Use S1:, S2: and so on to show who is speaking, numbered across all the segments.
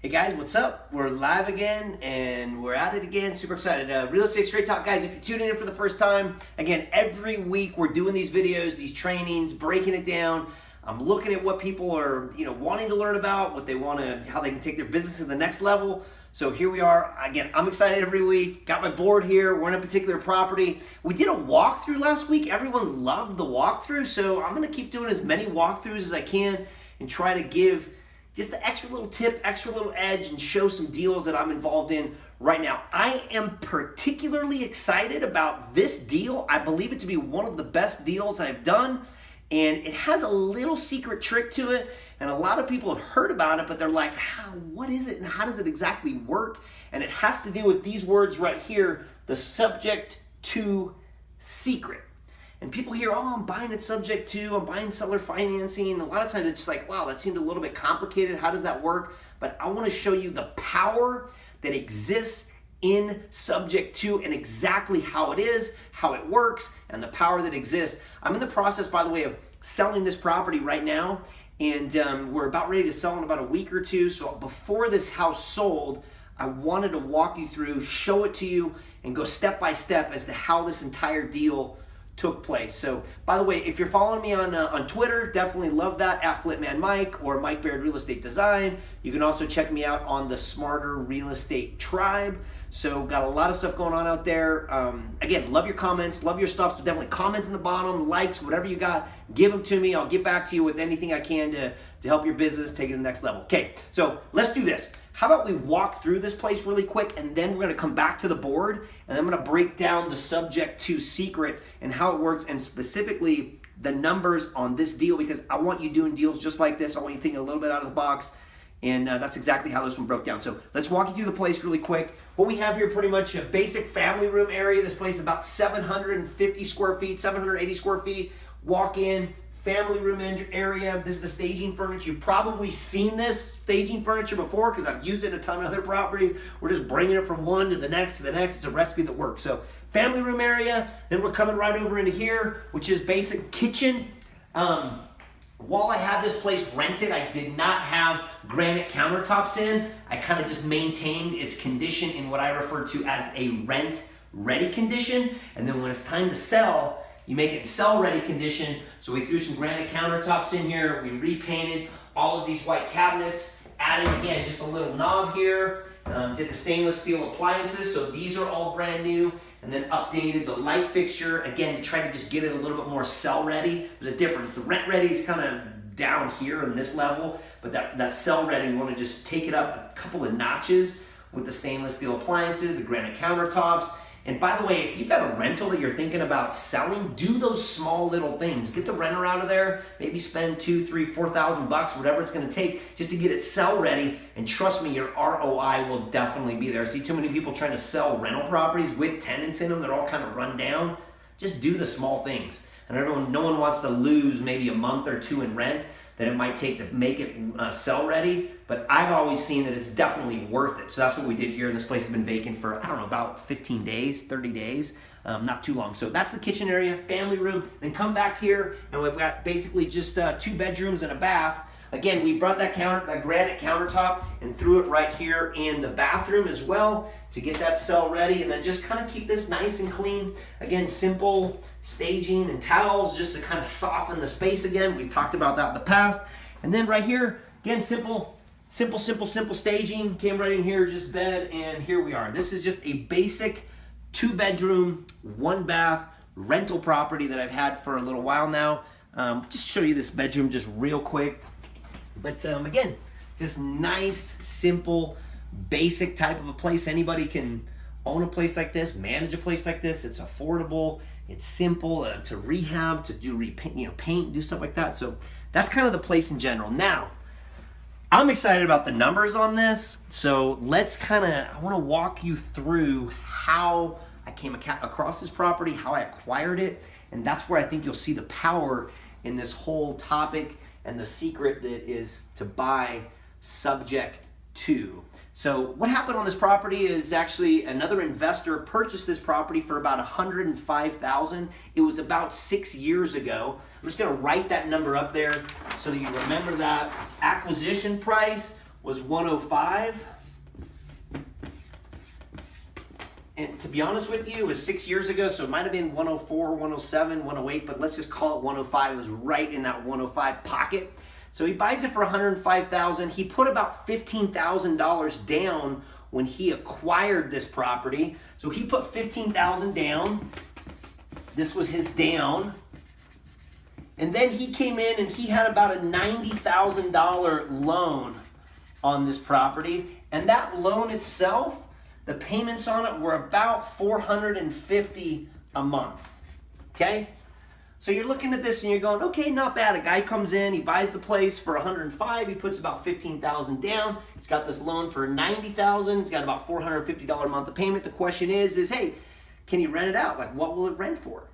S1: Hey guys, what's up? We're live again and we're at it again. Super excited. Real Estate Straight Talk, guys. If you're tuning in for the first time, again, every week we're doing these videos, these trainings, breaking it down. I'm looking at what people are, wanting to learn about, what they want to, how they can take their business to the next level. So here we are. Again, I'm excited every week. Got my board here. We're in a particular property. We did a walkthrough last week. Everyone loved the walkthrough, so I'm going to keep doing as many walkthroughs as I can and try to give just the extra little tip, extra little edge, and show some deals that I'm involved in right now. I am particularly excited about this deal. I believe it to be one of the best deals I've done, and it has a little secret trick to it, and a lot of people have heard about it, but they're like, what is it, and how does it exactly work? And it has to do with these words right here, the subject to secret. And people hear, I'm buying it subject to, I'm buying seller financing. A lot of times it's just like, wow, that seemed a little bit complicated. How does that work? But I want to show you the power that exists in subject to and exactly how it is, how it works, and the power that exists. I'm in the process, by the way, of selling this property right now. And we're about ready to sell in about a week or two. So before this house sold, I wanted to walk you through, show it to you, and go step by step as to how this entire deal took place. So, by the way, if you're following me on Twitter, definitely love that, at FlipManMike or Mike Baird Real Estate Design. You can also check me out on the Smarter Real Estate Tribe. So, got a lot of stuff going on out there. Again, love your comments, love your stuff. So definitely comments in the bottom, likes, whatever you got, give them to me. I'll get back to you with anything I can to help your business take it to the next level. Okay, so let's do this. How about we walk through this place really quick, and then we're going to come back to the board, and I'm going to break down the subject to secret and how it works, and specifically the numbers on this deal, because I want you doing deals just like this. I want you thinking a little bit out of the box, and that's exactly how this one broke down. So let's walk you through the place really quick. What we have here, pretty much a basic family room area. This place is about 750 square feet, 780 square feet. Walk in. Family room area. This is the staging furniture. You've probably seen this staging furniture before because I've used it in a ton of other properties. We're just bringing it from one to the next to the next. It's a recipe that works. So family room area. Then we're coming right over into here, which is basic kitchen. While I had this place rented, I did not have granite countertops in. I kind of just maintained its condition in what I refer to as a rent-ready condition. And then when it's time to sell, you make it in sell-ready condition. So we threw some granite countertops in here. We repainted all of these white cabinets. Added, again, just a little knob here. Did the stainless steel appliances. So these are all brand new. And then updated the light fixture, again, to try to just get it a little bit more sell-ready. There's a difference. The rent-ready is kind of down here in this level. But that sell-ready, we want to just take it up a couple of notches with the stainless steel appliances, the granite countertops. And by the way, if you've got a rental that you're thinking about selling, do those small little things. Get the renter out of there. Maybe spend $2,000, $3,000, $4,000, whatever it's going to take, just to get it sell ready. And trust me, your ROI will definitely be there. I see too many people trying to sell rental properties with tenants in them that are all kind of run down. Just do the small things. And no one wants to lose maybe a month or two in rent that it might take to make it sell ready, but I've always seen that it's definitely worth it. So that's what we did here. This place has been vacant for, about 15 days, 30 days, not too long. So that's the kitchen area, family room. Then come back here, and we've got basically just 2 bedrooms and a bath. Again, we brought that granite countertop and threw it right here in the bathroom as well to get that sell ready, and then just kind of keep this nice and clean. Again, simple staging and towels just to kind of soften the space again. We've talked about that in the past. And then right here, again, simple staging. Came right in here, just bed, and here we are. This is just a basic 2-bedroom, 1-bath rental property that I've had for a little while now. Just show you this bedroom just real quick. But again, just nice, simple, basic type of a place. Anybody can own a place like this, manage a place like this. It's affordable. It's simple to rehab, to do paint, do stuff like that. So that's kind of the place in general. Now, I'm excited about the numbers on this. So I want to walk you through how I came across this property, how I acquired it. And that's where I think you'll see the power in this whole topic and the secret that is to buy subject to. So what happened on this property is actually another investor purchased this property for about $105,000. It was about 6 years ago. I'm just going to write that number up there so that you remember that. Acquisition price was 105. And to be honest with you, it was 6 years ago, so it might have been 104, 107, 108, but let's just call it 105. It was right in that 105 pocket. So he buys it for $105,000. He put about $15,000 down when he acquired this property. So he put $15,000 down. This was his down. And then he came in and he had about a $90,000 loan on this property. And that loan itself, the payments on it were about $450 a month, okay? So you're looking at this and you're going, okay, not bad. A guy comes in, he buys the place for $105, he puts about $15,000 down, he's got this loan for $90,000, he's got about $450 a month of payment. The question is, hey, can you rent it out? Like, what will it rent for?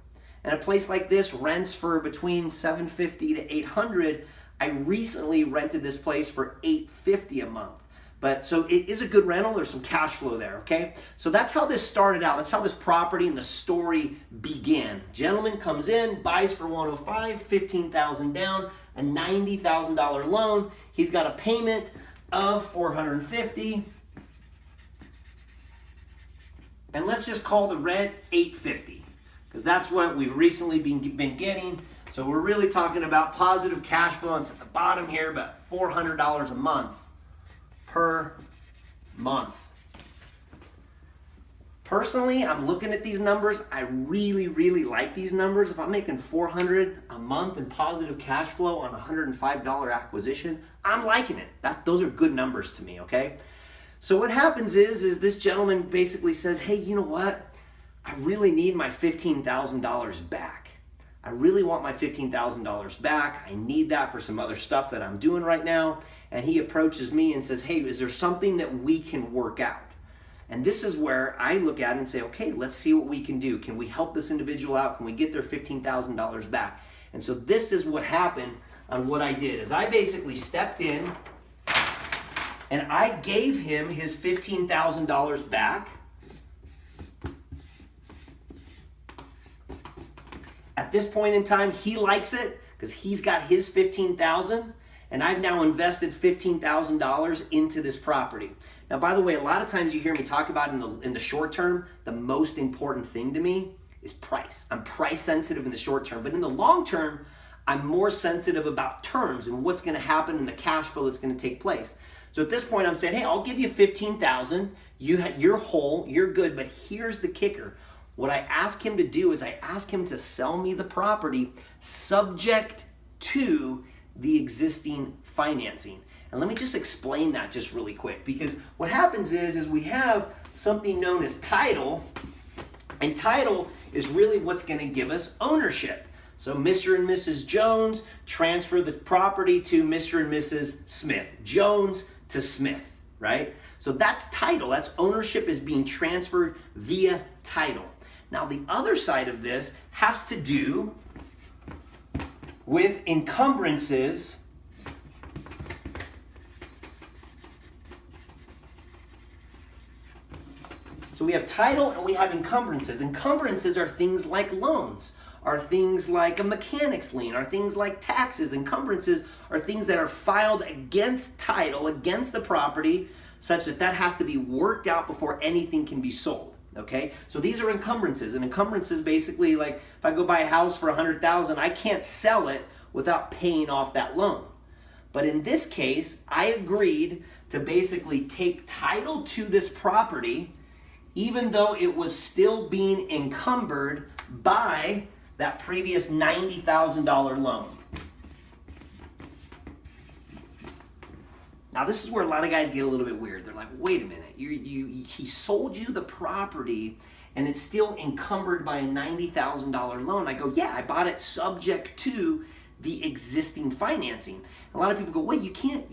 S1: And a place like this rents for between $750 to $800. I recently rented this place for $850 a month. But so it is a good rental. There's some cash flow there, okay? So that's how this started out. That's how this property and the story began. Gentleman comes in, buys for $105, $15,000 down, a $90,000 loan. He's got a payment of $450. And let's just call the rent $850, because that's what we've recently been getting. So we're really talking about positive cash flow. It's at the bottom here, about $400 a month. Per month. Personally, I'm looking at these numbers. I really like these numbers. If I'm making $400 a month in positive cash flow on a $105 acquisition, I'm liking it. Those are good numbers to me, okay? So what happens is this gentleman basically says, hey, you know what? I really need my $15,000 back. I really want my $15,000 back. I need that for some other stuff that I'm doing right now. And he approaches me and says, hey, is there something that we can work out? And this is where I look at it and say, okay, let's see what we can do. Can we help this individual out? Can we get their $15,000 back? And so this is what happened on what I did, is I basically stepped in and I gave him his $15,000 back. At this point in time, he likes it because he's got his $15,000. And I've now invested $15,000 into this property. Now, by the way, a lot of times you hear me talk about in the short term, the most important thing to me is price. I'm price sensitive in the short term, but in the long term, I'm more sensitive about terms and what's going to happen and the cash flow that's going to take place. So at this point, I'm saying, hey, I'll give you $15,000. You're whole, you're good, but here's the kicker. What I ask him to do is I ask him to sell me the property subject to the existing financing. And let me just explain that just really quick, because what happens is we have something known as title, and title is really what's going to give us ownership. So Mr. and Mrs. Jones transfer the property to Mr. and Mrs. Smith. Jones to Smith, right? So that's title. That's ownership is being transferred via title. Now the other side of this has to do with encumbrances. So we have title and we have encumbrances. Encumbrances are things like loans, are things like a mechanic's lien, are things like taxes. Encumbrances are things that are filed against title, against the property, such that that has to be worked out before anything can be sold. Okay, so these are encumbrances, and encumbrances basically, like if I go buy a house for $100,000, I can't sell it without paying off that loan. But in this case, I agreed to basically take title to this property, even though it was still being encumbered by that previous $90,000 loan. Now this is where a lot of guys get a little bit weird. They're like, wait a minute, he sold you the property and it's still encumbered by a $90,000 loan. I go, yeah, I bought it subject to the existing financing. A lot of people go, wait, you can't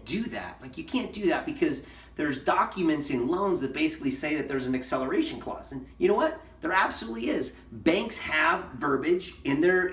S1: do that. Like, you can't do that because there's documents in loans that basically say that there's an acceleration clause. And you know what? There absolutely is. Banks have verbiage in their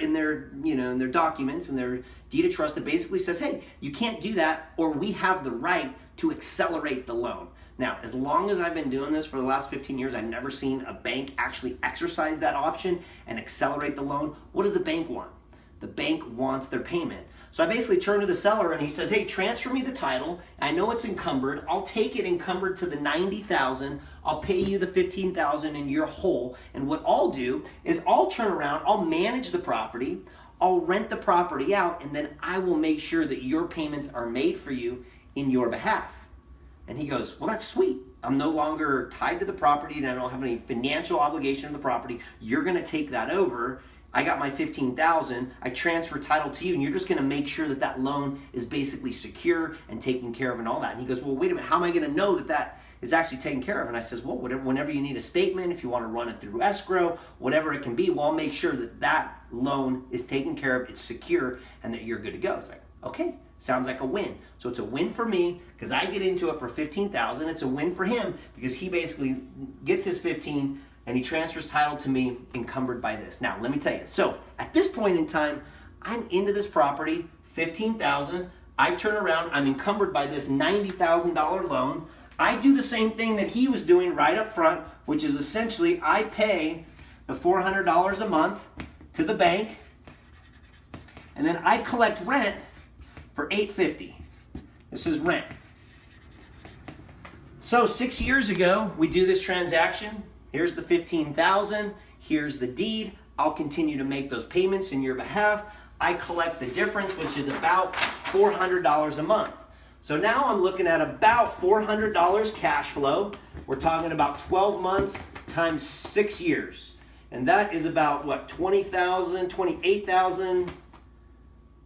S1: documents and their deed of trust that basically says, hey, you can't do that, or we have the right to accelerate the loan. Now, as long as I've been doing this for the last 15 years, I've never seen a bank actually exercise that option and accelerate the loan. What does the bank want? The bank wants their payment. So I basically turn to the seller and he says, hey, transfer me the title. I know it's encumbered. I'll take it encumbered to the $90,000. I'll pay you the $15,000 and you're whole. And what I'll do is I'll turn around, I'll manage the property, I'll rent the property out, and then I will make sure that your payments are made for you in your behalf. And he goes, well, that's sweet. I'm no longer tied to the property and I don't have any financial obligation to the property. You're gonna take that over. I got my $15,000, I transfer title to you, and you're just gonna make sure that that loan is basically secure and taken care of and all that. And he goes, well, wait a minute, how am I gonna know that that is actually taken care of? And I says, well, whenever you need a statement, if you wanna run it through escrow, whatever it can be, well, I'll make sure that that loan is taken care of, it's secure, and that you're good to go. It's like, okay, sounds like a win. So it's a win for me because I get into it for $15,000. It's a win for him because he basically gets his 15 and he transfers title to me encumbered by this. Now, let me tell you. So at this point in time, I'm into this property, $15,000. I turn around, I'm encumbered by this $90,000 loan. I do the same thing that he was doing right up front, which is essentially I pay the $400 a month to the bank, and then I collect rent for $850. This is rent. So 6 years ago, we do this transaction. Here's the $15,000, here's the deed. I'll continue to make those payments in your behalf. I collect the difference, which is about $400 a month. So now I'm looking at about $400 cash flow. We're talking about 12 months times 6 years. And that is about what, 20,000, 28,000,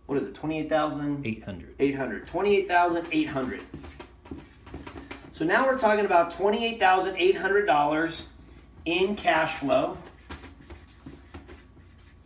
S1: what is it, 28,000?
S2: 800.
S1: 800, 28,800. So now we're talking about $28,800 in cash flow.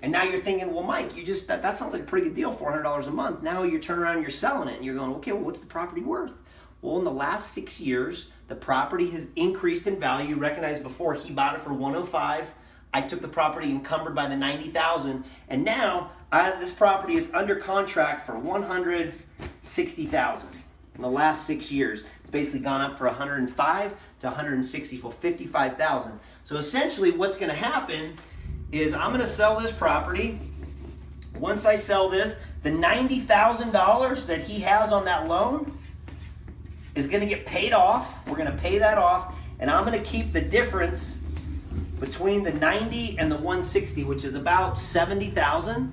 S1: And now you're thinking, well, Mike, you just that sounds like a pretty good deal, $400 a month. Now you turn around and you're selling it and you're going, okay, well, what's the property worth? Well, in the last 6 years, the property has increased in value. Recognize before he bought it for $105. I took the property encumbered by the $90,000, and now this property is under contract for $160,000 in the last 6 years. It's basically gone up for $105 to $160 for $55,000. So essentially, what's going to happen is I'm going to sell this property. Once I sell this, the $90,000 that he has on that loan is going to get paid off. We're going to pay that off, and I'm going to keep the difference between the 90 and the 160, which is about 70,000,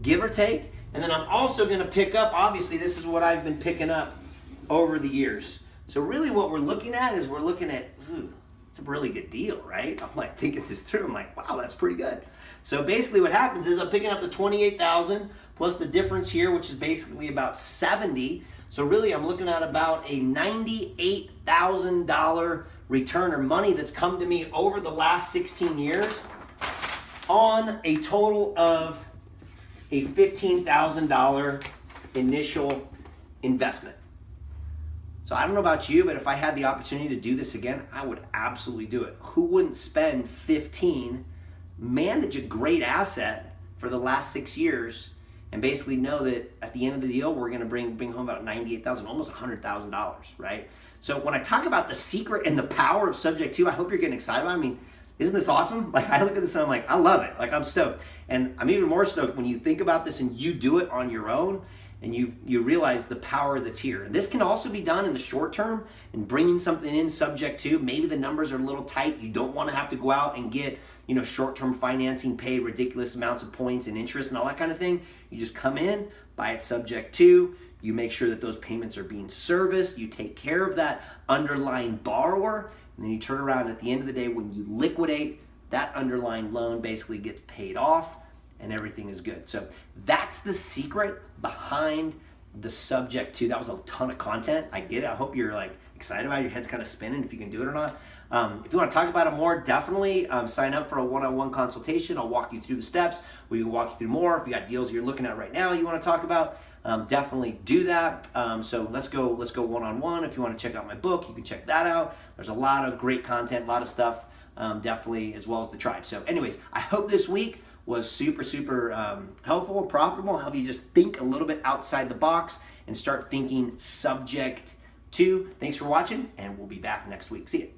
S1: give or take. And then I'm also going to pick up, obviously this is what I've been picking up over the years. So really what we're looking at is we're looking at, it's a really good deal, right? I'm like thinking this through, I'm like, wow, that's pretty good. So basically what happens is I'm picking up the 28,000 plus the difference here, which is basically about 70. So really I'm looking at about a $98,000 return or money that's come to me over the last 16 years on a total of a $15,000 initial investment. So I don't know about you, but if I had the opportunity to do this again, I would absolutely do it. Who wouldn't spend 15, manage a great asset for the last 6 years, and basically know that at the end of the deal, we're gonna bring home about $98,000, almost $100,000, right? So when I talk about the secret and the power of Subject 2, I hope you're getting excited about it. I mean, isn't this awesome? Like I look at this and I'm like, I love it. Like I'm stoked. And I'm even more stoked when you think about this and you do it on your own and you realize the power that's here. And this can also be done in the short term and bringing something in Subject 2. Maybe the numbers are a little tight. You don't want to have to go out and get, short-term financing, pay ridiculous amounts of points and interest and all that kind of thing. You just come in, buy it Subject 2. You make sure that those payments are being serviced. You take care of that underlying borrower. And then you turn around at the end of the day when you liquidate, that underlying loan basically gets paid off and everything is good. So that's the secret behind the Subject 2. That was a ton of content. I get it. I hope you're like excited about it. Your head's kind of spinning if you can do it or not. If you want to talk about it more, definitely sign up for a one-on-one consultation. I'll walk you through the steps. We can walk you through more. If you got deals you're looking at right now you want to talk about, definitely do that. So let's go one-on-one. If you want to check out my book, you can check that out. There's a lot of great content, a lot of stuff, definitely, as well as the tribe. So anyways, I hope this week was super helpful and profitable. Help you just think a little bit outside the box and start thinking Subject 2. Thanks for watching, and we'll be back next week. See you.